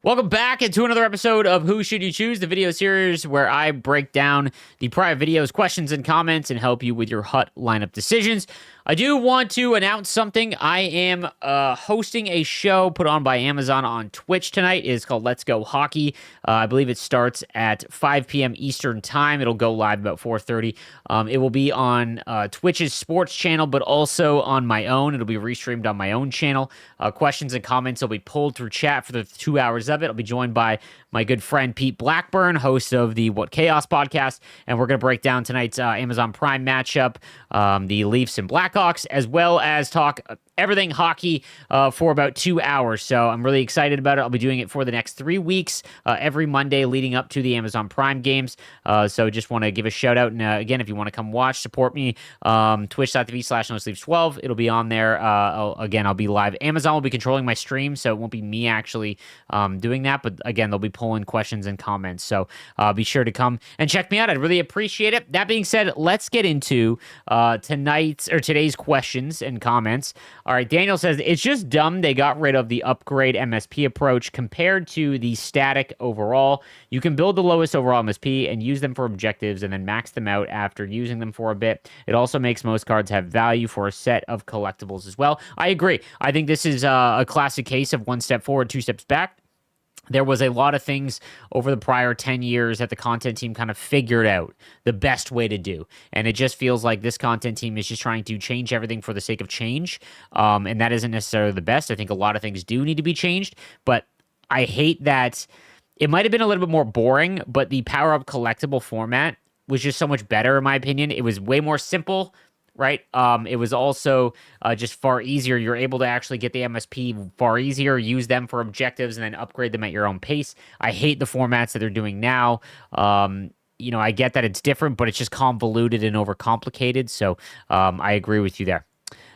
Welcome back into another episode of Who Should You Choose, the video series where I break down the private videos, questions, and comments and help you with your HUT lineup decisions. I do want to announce something. I am hosting a show put on by Amazon on Twitch tonight. It's called Let's Go Hockey. I believe it starts at 5 p.m. Eastern Time. It'll go live about 4:30. It will be on Twitch's sports channel, but also on my own. It'll be restreamed on my own channel. Questions and comments will be pulled through chat for the 2 hours of it. I'll be joined by my good friend Pete Blackburn, host of the What Chaos podcast, and we're going to break down tonight's Amazon Prime matchup, the Leafs and Blackhawks, as well as talk everything hockey for about 2 hours. So I'm really excited about it. I'll be doing it for the next 3 weeks, every Monday leading up to the Amazon Prime games. So just want to give a shout out. And again, if you want to come watch, support me, twitch.tv/NoSleeps12. It'll be on there. I'll be live. Amazon will be controlling my stream, so it won't be me actually doing that. But again, they'll be pulling questions and comments. So be sure to come and check me out. I'd really appreciate it. That being said, let's get into today's questions and comments. All right, Daniel says, it's just dumb they got rid of the upgrade MSP approach compared to the static overall. You can build the lowest overall MSP and use them for objectives and then max them out after using them for a bit. It also makes most cards have value for a set of collectibles as well. I agree. I think this is a classic case of one step forward, two steps back. There was a lot of things over the prior 10 years that the content team kind of figured out the best way to do. And it just feels like this content team is just trying to change everything for the sake of change. And that isn't necessarily the best. I think a lot of things do need to be changed. But I hate that it might have been a little bit more boring, but the power-up collectible format was just so much better, in my opinion. It was way more simple, right? It was also just far easier. You're able to actually get the MSP far easier, use them for objectives, and then upgrade them at your own pace. I hate the formats that they're doing now. I get that it's different, but it's just convoluted and overcomplicated. So I agree with you there.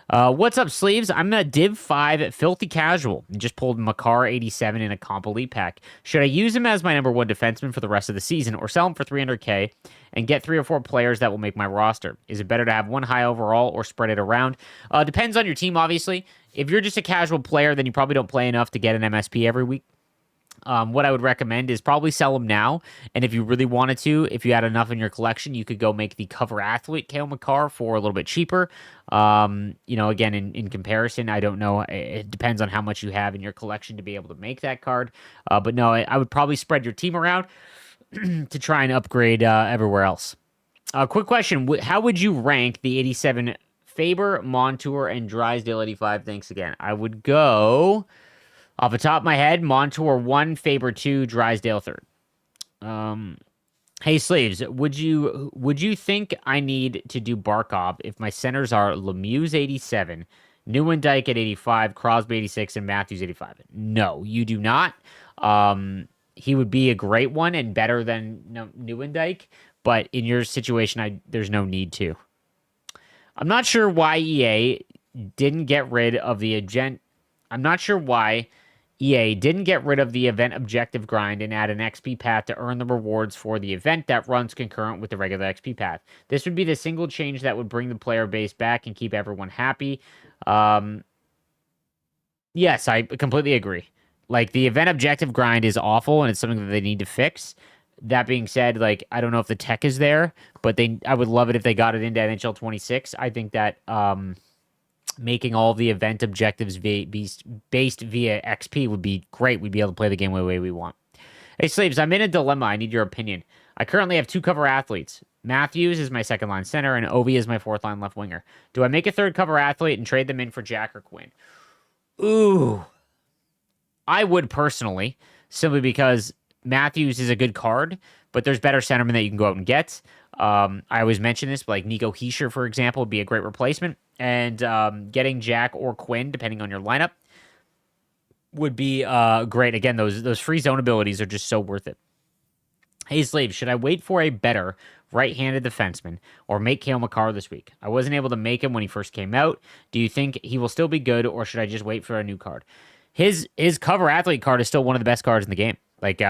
What's up, Sleeves? I'm a Div 5 Filthy Casual and just pulled Makar 87 in a Comp Elite pack. Should I use him as my number one defenseman for the rest of the season or sell him for 300K and get 3 or 4 players that will make my roster? Is it better to have one high overall or spread it around? Depends on your team, obviously. If you're just a casual player, then you probably don't play enough to get an MSP every week. What I would recommend is probably sell them now. And if you really wanted to, if you had enough in your collection, you could go make the cover athlete Cale Makar for a little bit cheaper. Again, in comparison, I don't know. It depends on how much you have in your collection to be able to make that card. But no, I would probably spread your team around to try and upgrade everywhere else. Quick question. How would you rank the 87 Faber, Montour, and Drysdale 85? Thanks again. I would go... Off the top of my head, Montour 1, Faber 2, Drysdale 3rd. Hey, Sleeves, would you think I need to do Barkov if my centers are Lemieux 87, Nieuwendyk at 85, Crosby 86, and Matthews 85? No, you do not. He would be a great one and better than Nieuwendyk, but in your situation, there's no need to. I'm not sure why EA didn't get rid of the agent. I'm not sure why EA didn't get rid of the event objective grind and add an XP path to earn the rewards for the event that runs concurrent with the regular XP path. This would be the single change that would bring the player base back and keep everyone happy. Yes, I completely agree. Like, the event objective grind is awful, and it's something that they need to fix. That being said, like, I don't know if the tech is there, but I would love it if they got it into NHL 26. I think that making all of the event objectives based via XP would be great. We'd be able to play the game the way we want. Hey, Slaves, I'm in a dilemma. I need your opinion. I currently have 2 cover athletes. Matthews is my second-line center, and Ovi is my fourth-line left winger. Do I make a third cover athlete and trade them in for Jack or Quinn? Ooh. I would personally, simply because Matthews is a good card, but there's better centermen that you can go out and get. I always mention this, but like Nico Hischier, for example, would be a great replacement. And getting Jack or Quinn, depending on your lineup, would be great. Again, those free zone abilities are just so worth it. Hey, Slave, should I wait for a better right-handed defenseman or make Cale Makar this week? I wasn't able to make him when he first came out. Do you think he will still be good, or should I just wait for a new card? His cover athlete card is still one of the best cards in the game. Like,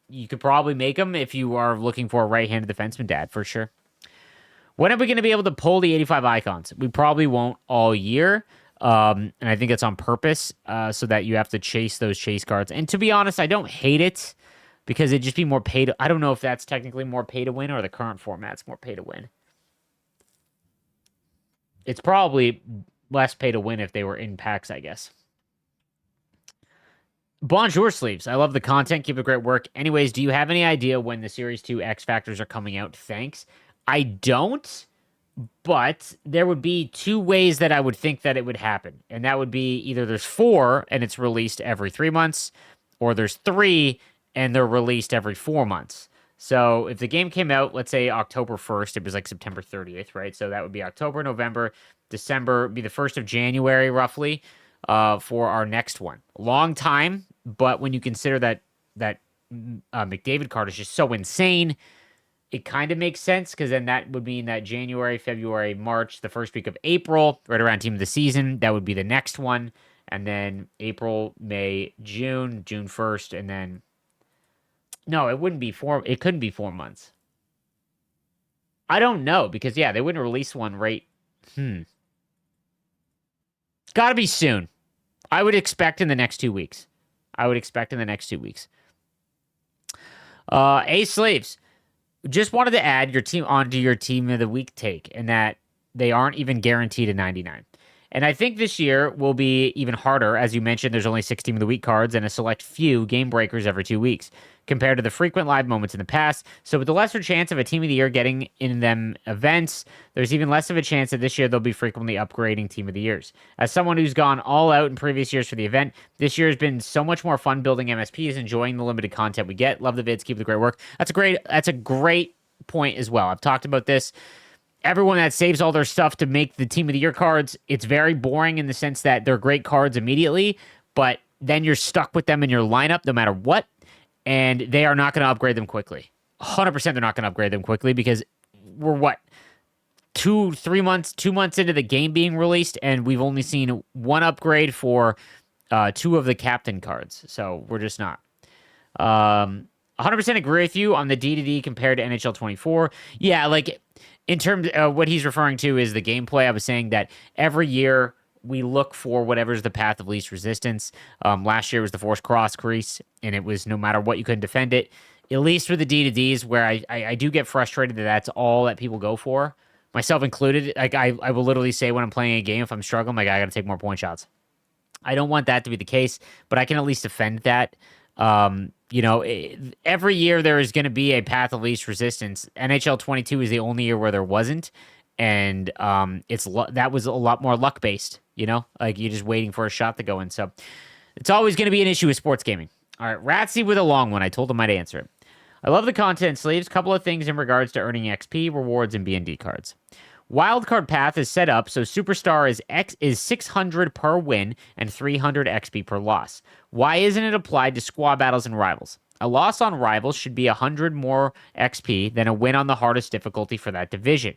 you could probably make him if you are looking for a right-handed defenseman, Dad, for sure. When are we going to be able to pull the 85 icons? We probably won't all year. And I think it's on purpose, so that you have to chase those chase cards. And to be honest, I don't hate it because it'd just be more pay to. I don't know if that's technically more pay to win or the current format's more pay to win. It's probably less pay to win if they were in packs, I guess. Bonjour sleeves. I love the content. Keep up the great work. Anyways, do you have any idea when the Series 2 X Factors are coming out? Thanks. I don't, but there would be two ways that I would think that it would happen. And that would be either there's four and it's released every 3 months, or there's three and they're released every 4 months. So if the game came out, let's say October 1st, it was like September 30th, right? So that would be October, November, December, be the 1st of January, roughly, for our next one. Long time, but when you consider that McDavid card is just so insane, it kind of makes sense because then that would mean that January, February, March, the first week of April, right around team of the season, that would be the next one. And then April, May, June, June 1st, and then no, it wouldn't be four. It couldn't be 4 months. I don't know because yeah, they wouldn't release one right. Hmm. Got to be soon. I would expect in the next 2 weeks. I would expect in the next 2 weeks. A Slaves. Just wanted to add your team onto your team of the week take, and that they aren't even guaranteed a 99. And I think this year will be even harder. As you mentioned, there's only 6 team of the week cards and a select few game breakers every 2 weeks compared to the frequent live moments in the past. So with the lesser chance of a team of the year getting in them events, there's even less of a chance that this year they'll be frequently upgrading team of the years. As someone who's gone all out in previous years for the event, this year has been so much more fun building MSPs, enjoying the limited content we get. Love the vids, keep the great work. That's a great point as well. I've talked about this. Everyone that saves all their stuff to make the team of the year cards, it's very boring in the sense that they're great cards immediately, but then you're stuck with them in your lineup no matter what, and they are not going to upgrade them quickly. 100% they're not going to upgrade them quickly because we're what? 2 months into the game being released, and we've only seen one upgrade for two of the captain cards. So we're just not. 100% agree with you on the D2D compared to NHL 24. Yeah, like in terms of what he's referring to is the gameplay. I was saying that every year we look for whatever's the path of least resistance. Last year was the forced cross crease, and it was no matter what, you couldn't defend it. At least with the D2Ds, where I do get frustrated that that's all that people go for, myself included. Like I will literally say when I'm playing a game, if I'm struggling, like I got to take more point shots. I don't want that to be the case, but I can at least defend that. Every year there is going to be a path of least resistance. NHL 22 is the only year where there wasn't, and that was a lot more luck based. Like you're just waiting for a shot to go in. So it's always going to be an issue with sports gaming. All right, Ratsy with a long one. I told him I'd answer it. I love the content sleeves. Couple of things in regards to earning XP, rewards, and B&D cards. Wildcard path is set up so Superstar is 600 per win and 300 XP per loss. Why isn't it applied to squad battles and rivals? A loss on rivals should be 100 more XP than a win on the hardest difficulty for that division.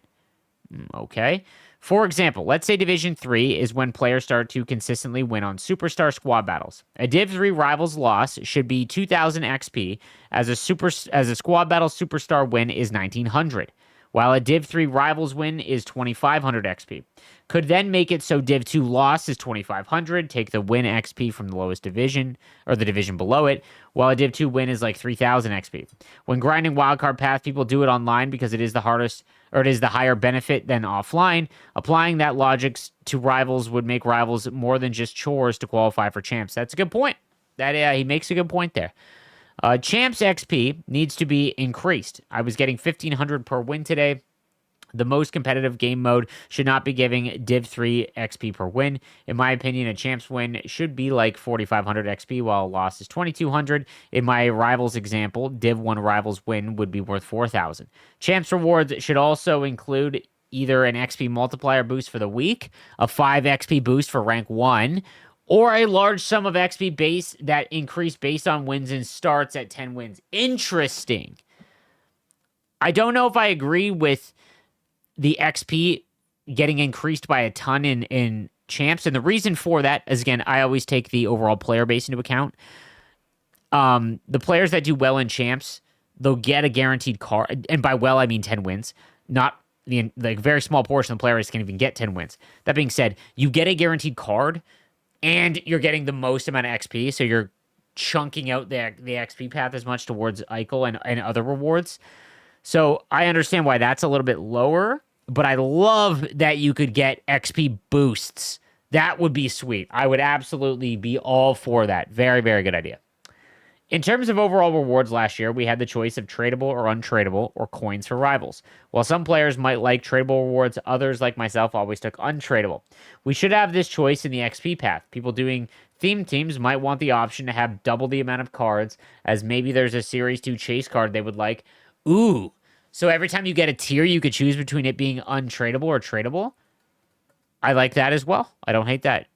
Okay. For example, let's say Division 3 is when players start to consistently win on Superstar squad battles. A Div 3 rivals loss should be 2,000 XP as a squad battle Superstar win is 1,900. While a Div 3 Rivals win is 2,500 XP. Could then make it so Div 2 loss is 2,500, take the win XP from the lowest division, or the division below it, while a Div 2 win is like 3,000 XP. When grinding Wildcard Path, people do it online because it is the hardest, or it is the higher benefit than offline. Applying that logic to Rivals would make Rivals more than just chores to qualify for Champs. That's a good point. He makes a good point there. Champs XP needs to be increased. I was getting 1,500 per win today. The most competitive game mode should not be giving Div 3 XP per win. In my opinion, a Champs win should be like 4,500 XP, while a loss is 2,200. In my Rivals example, Div 1 Rivals win would be worth 4,000. Champs rewards should also include either an XP multiplier boost for the week, a 5 XP boost for rank 1, or a large sum of XP base that increase based on wins and starts at 10 wins. Interesting. I don't know if I agree with the XP getting increased by a ton in Champs. And the reason for that is, again, I always take the overall player base into account. The players that do well in Champs, they'll get a guaranteed card. And by well, I mean 10 wins. Not the like very small portion of the player base can even get 10 wins. That being said, you get a guaranteed card and you're getting the most amount of XP, so you're chunking out the XP path as much towards Eichel and other rewards. So I understand why that's a little bit lower, but I love that you could get XP boosts. That would be sweet. I would absolutely be all for that. Very, very good idea. In terms of overall rewards last year, we had the choice of tradable or untradeable or coins for rivals. While some players might like tradable rewards, others, like myself, always took untradeable. We should have this choice in the XP path. People doing theme teams might want the option to have double the amount of cards, as maybe there's a Series 2 chase card they would like. Ooh. So every time you get a tier, you could choose between it being untradeable or tradable. I like that as well. I don't hate that.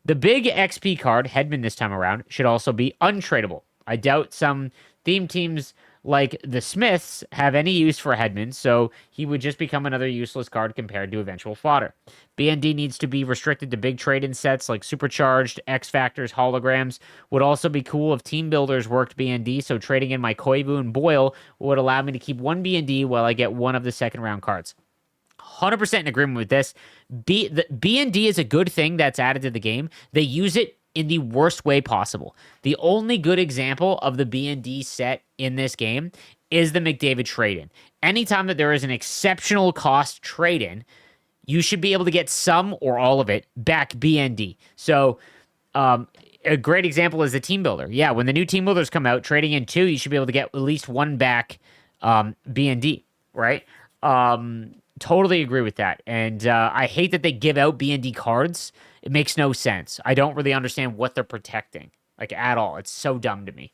The big XP card, Hedman this time around, should also be untradeable. I doubt some theme teams like the Smiths have any use for Hedman, so he would just become another useless card compared to eventual fodder. BND needs to be restricted to big trade-in sets like Supercharged, X-Factors, Holograms. Would also be cool if Team Builders worked BND, so trading in my Koivu and Boyle would allow me to keep one BND while I get one of the second round cards. 100% in agreement with this. The BND is a good thing that's added to the game. They use it in the worst way possible. The only good example of the BND set in this game is the McDavid trade-in. Anytime that there is an exceptional cost trade-in, you should be able to get some or all of it back BND. So a great example is the team builder. Yeah, when the new team builders come out, trading in 2, you should be able to get at least 1 back BND, right? Totally agree with that. And I hate that they give out BND cards. It makes no sense. I don't really understand what they're protecting, like at all. It's so dumb to me.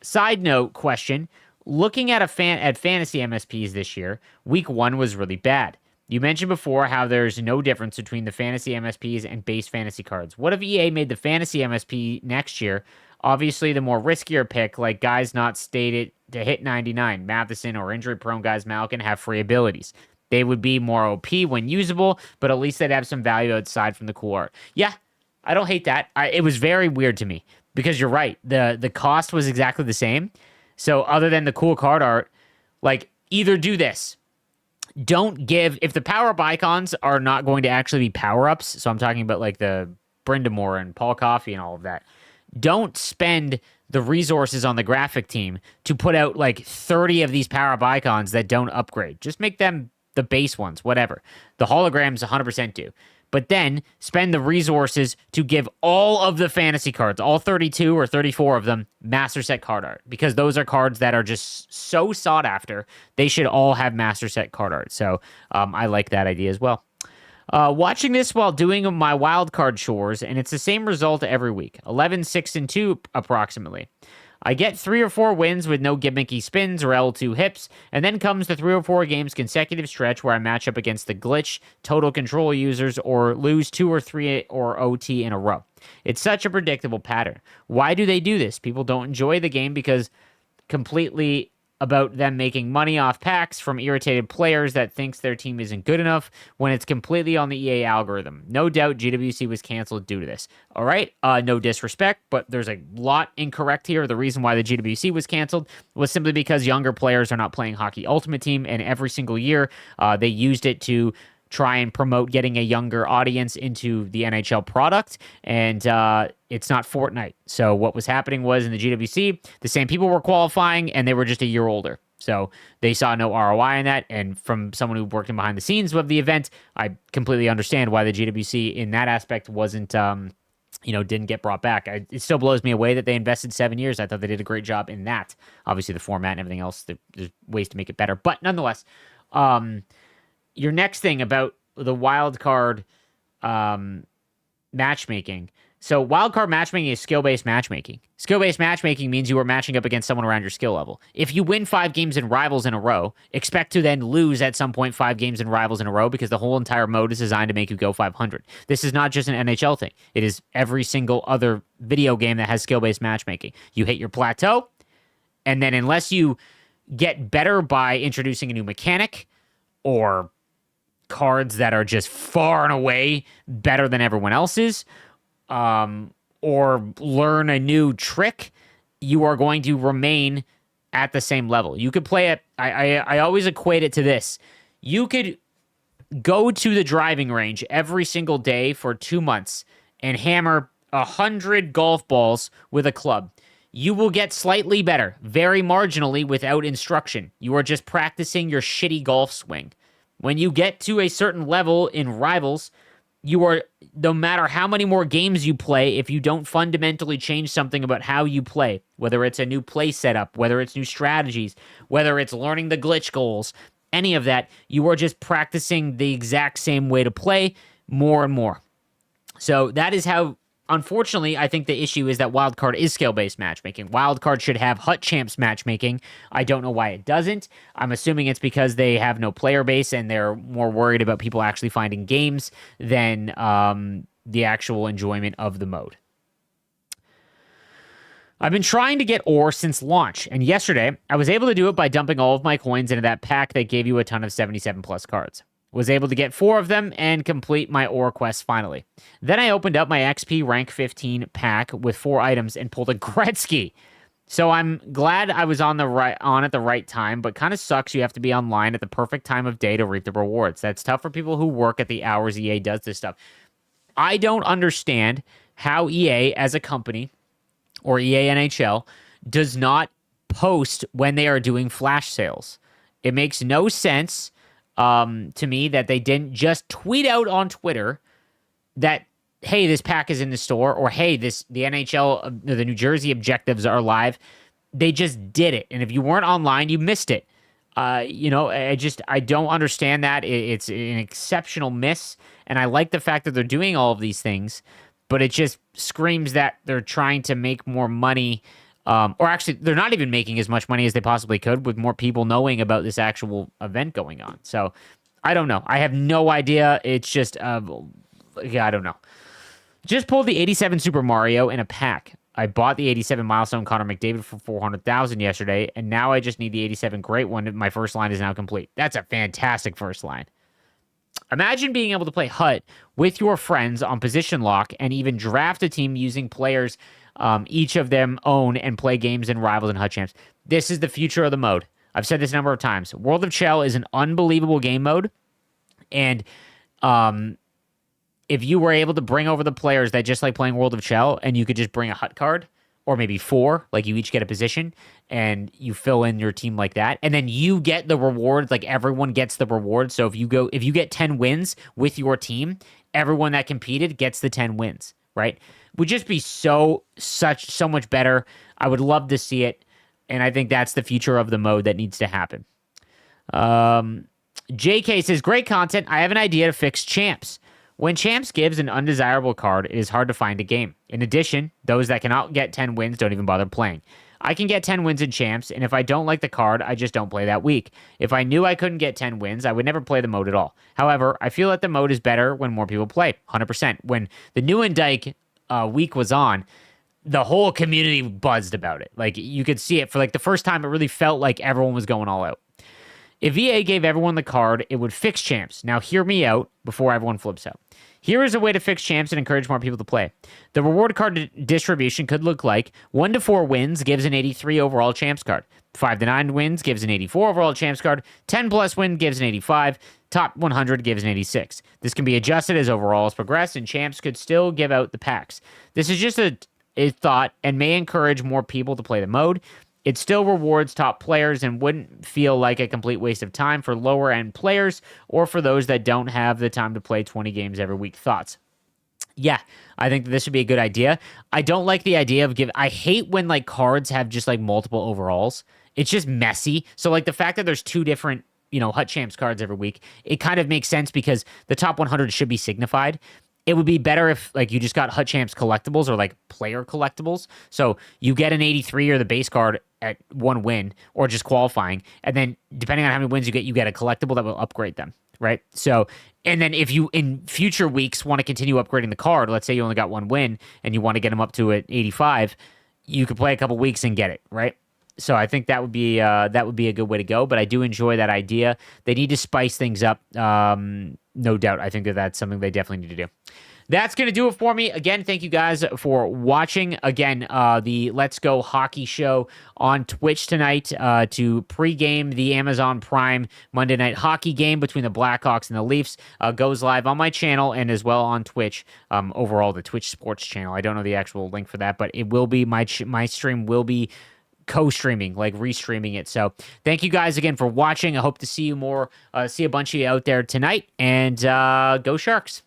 Side note question. Looking at fantasy MSPs this year, week 1 was really bad. You mentioned before how there's no difference between the fantasy MSPs and base fantasy cards. What if EA made the fantasy MSP next year? Obviously, the more riskier pick, like guys not stated to hit 99, Matheson or injury-prone guys Malkin have free abilities. They would be more OP when usable, but at least they'd have some value outside from the cool art. Yeah, I don't hate that. It was very weird to me because you're right. The cost was exactly the same. So other than the cool card art, like either do this. Don't give, if the power-up icons are not going to actually be power-ups, so I'm talking about like the Brindamore and Paul Coffey and all of that, don't spend the resources on the graphic team to put out like 30 of these power-up icons that don't upgrade. Just make them the base ones, whatever. The holograms 100% do. But then spend the resources to give all of the fantasy cards, all 32 or 34 of them, master set card art. Because those are cards that are just so sought after. They should all have master set card art. So I like that idea as well. Watching this while doing my wild card chores, and it's the same result every week. 11, 6, and 2 approximately. I get 3 or 4 wins with no gimmicky spins or L2 hips, and then comes the 3 or 4 games consecutive stretch where I match up against the glitch, total control users, or lose 2 or 3 or OT in a row. It's such a predictable pattern. Why do they do this? People don't enjoy the game because completely about them making money off packs from irritated players that thinks their team isn't good enough when it's completely on the EA algorithm. No doubt GWC was canceled due to this. All right, no disrespect, but there's a lot incorrect here. The reason why the GWC was canceled was simply because younger players are not playing Hockey Ultimate Team, and every single year they used it to try and promote getting a younger audience into the NHL product, and it's not Fortnite. So what was happening was in the GWC, the same people were qualifying, and they were just a year older. So they saw no ROI in that, and from someone who worked in behind the scenes of the event, I completely understand why the GWC in that aspect wasn't, didn't get brought back. It still blows me away that they invested 7 years. I thought they did a great job in that. Obviously, the format and everything else, there's ways to make it better. But nonetheless, your next thing about the wild card matchmaking. So wild card matchmaking is skill-based matchmaking. Skill-based matchmaking means you are matching up against someone around your skill level. If you win 5 games in Rivals in a row, expect to then lose at some point 5 games in Rivals in a row because the whole entire mode is designed to make you go 500. This is not just an NHL thing. It is every single other video game that has skill-based matchmaking. You hit your plateau, and then unless you get better by introducing a new mechanic or cards that are just far and away better than everyone else's, or learn a new trick, you are going to remain at the same level. You could play it. I always equate it to this. You could go to the driving range every single day for 2 months and hammer 100 golf balls with a club. You will get slightly better, very marginally without instruction. You are just practicing your shitty golf swing. When you get to a certain level in Rivals, you are, no matter how many more games you play, if you don't fundamentally change something about how you play, whether it's a new play setup, whether it's new strategies, whether it's learning the glitch goals, any of that, you are just practicing the exact same way to play more and more. So that is how, unfortunately, I think the issue is that Wildcard is skill-based matchmaking. Wildcard should have Hut Champs matchmaking. I don't know why it doesn't. I'm assuming it's because they have no player base and they're more worried about people actually finding games than the actual enjoyment of the mode. I've been trying to get ore since launch, and yesterday I was able to do it by dumping all of my coins into that pack that gave you a ton of 77 plus cards. Was able to get 4 of them and complete my ore quest finally. Then I opened up my XP rank 15 pack with 4 items and pulled a Gretzky. So I'm glad I was on at the right time, but kind of sucks you have to be online at the perfect time of day to reap the rewards. That's tough for people who work at the hours EA does this stuff. I don't understand how EA as a company or EA NHL does not post when they are doing flash sales. It makes no sense to me that they didn't just tweet out on Twitter that, hey, this pack is in the store, or hey, the NHL, the New Jersey objectives are live. They just did it, and if you weren't online, you missed it. I don't understand that. It's an exceptional miss, and I like the fact that they're doing all of these things, but it just screams that they're trying to make more money. Or actually, they're not even making as much money as they possibly could with more people knowing about this actual event going on. So, I don't know. I have no idea. It's just, I don't know. Just pulled the 87 Super Mario in a pack. I bought the 87 Milestone Connor McDavid for 400,000 yesterday, and now I just need the 87 Great One. My first line is now complete. That's a fantastic first line. Imagine being able to play Hut with your friends on position lock and even draft a team using players each of them own and play games in Rivals and Hut Champs. This is the future of the mode. I've said this a number of times. World of Chell is an unbelievable game mode, and if you were able to bring over the players that just like playing World of Chell, and you could just bring a Hut card, or maybe 4, like you each get a position, and you fill in your team like that, and then you get the rewards, like everyone gets the rewards. So if you get 10 wins with your team, everyone that competed gets the 10 wins, right? Would just be so much better. I would love to see it, and I think that's the future of the mode that needs to happen. JK says, great content. I have an idea to fix champs. When champs gives an undesirable card, it is hard to find a game. In addition, those that cannot get 10 wins don't even bother playing. I can get 10 wins in champs, and if I don't like the card, I just don't play that week. If I knew I couldn't get 10 wins, I would never play the mode at all. However, I feel that the mode is better when more people play, 100%. When the new and Dyke week was on, the whole community buzzed about it. Like, you could see it for like the first time. It really felt like everyone was going all out. If EA gave everyone the card, it would fix champs. Now, hear me out before everyone flips out. Here is a way to fix champs and encourage more people to play. The reward card distribution could look like 1 to 4 wins gives an 83 overall champs card. 5 to 9 wins gives an 84 overall champs card. 10 plus win gives an 85. Top 100 gives an 86. This can be adjusted as overalls progress, and champs could still give out the packs. This is just a thought and may encourage more people to play the mode. It still rewards top players and wouldn't feel like a complete waste of time for lower end players or for those that don't have the time to play 20 games every week. Thoughts? Yeah, I think this would be a good idea. I don't like the idea of I hate when like cards have just like multiple overalls. It's just messy. So like the fact that there's 2 different, Hut Champs cards every week, it kind of makes sense because the top 100 should be signified. It would be better if like you just got Hut Champs collectibles or like player collectibles. So you get an 83 or the base card at 1 win or just qualifying. And then depending on how many wins you get a collectible that will upgrade them, right? So, and then if you in future weeks want to continue upgrading the card, let's say you only got 1 win and you want to get them up to an 85, you could play a couple weeks and get it, right? So I think that would be a good way to go. But I do enjoy that idea. They need to spice things up. No doubt. I think that's something they definitely need to do. that's going to do it for me. Again, thank you guys for watching. Again, the Let's Go Hockey show on Twitch tonight to pregame the Amazon Prime Monday Night Hockey game between the Blackhawks and the Leafs goes live on my channel and as well on Twitch. Overall, the Twitch Sports channel. I don't know the actual link for that, but it will be my stream will be co-streaming, like restreaming it. So thank you guys again for watching. I hope to see you more, see a bunch of you out there tonight, and go Sharks.